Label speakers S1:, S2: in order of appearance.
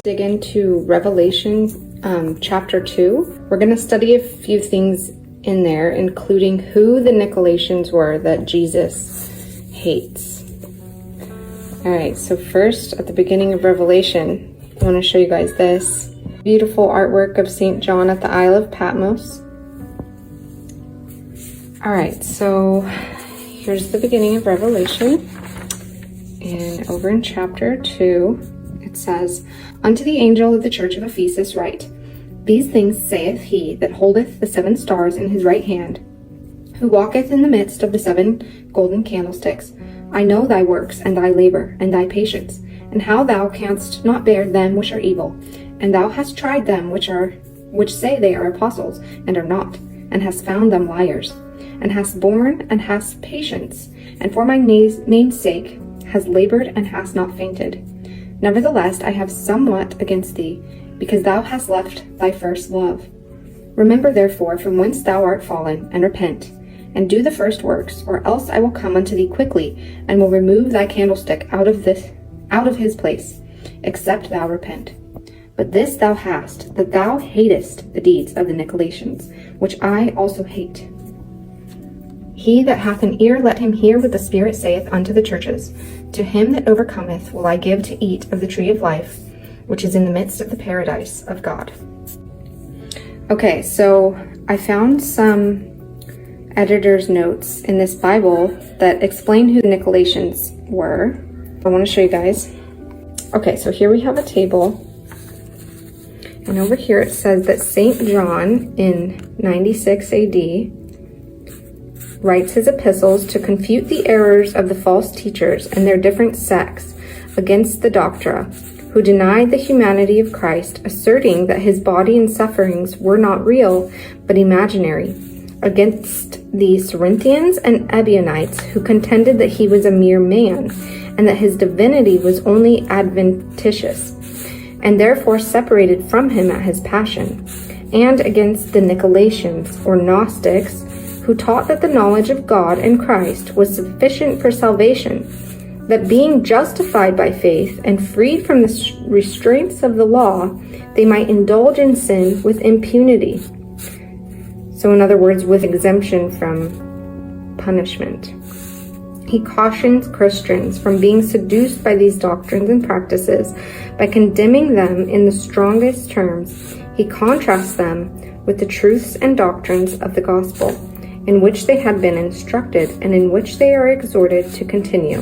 S1: dig into Revelation chapter 2. We're going to study a few things in there, including who the Nicolaitans were that Jesus hates. Alright, so first at the beginning of Revelation, I want to show you guys this beautiful artwork of St. John at the Isle of Patmos. Alright, so here's the beginning of Revelation. And over in chapter 2, it says, Unto the angel of the church of Ephesus write, These things saith he that holdeth the 7 stars in his right hand, who walketh in the midst of the 7 golden candlesticks. I know thy works, and thy labor, and thy patience, and how thou canst not bear them which are evil. And thou hast tried them which say they are apostles, and are not, and hast found them liars, and hast borne, and hast patience, and for my name's sake hast labored, and hast not fainted. Nevertheless, I have somewhat against thee, because thou hast left thy first love. Remember therefore from whence thou art fallen, and repent, and do the first works, or else I will come unto thee quickly, and will remove thy candlestick out of his place, except thou repent. But this thou hast, that thou hatest the deeds of the Nicolaitans, which I also hate. He that hath an ear, let him hear what the Spirit saith unto the churches. To him that overcometh will I give to eat of the tree of life, which is in the midst of the paradise of God. Okay, so I found some editor's notes in this Bible that explain who the Nicolaitans were. I want to show you guys. Okay, so here we have a table. And over here it says that St. John in 96 AD writes his epistles to confute the errors of the false teachers and their different sects against the doctrine, who denied the humanity of Christ, asserting that his body and sufferings were not real, but imaginary, against the Cerinthians and Ebionites, who contended that he was a mere man, and that his divinity was only adventitious, and therefore separated from him at his passion, and against the Nicolaitans, or Gnostics, who taught that the knowledge of God and Christ was sufficient for salvation, that being justified by faith and freed from the restraints of the law, they might indulge in sin with impunity. So in other words, with exemption from punishment. He cautions Christians from being seduced by these doctrines and practices by condemning them in the strongest terms. He contrasts them with the truths and doctrines of the gospel, in which they had been instructed and in which they are exhorted to continue.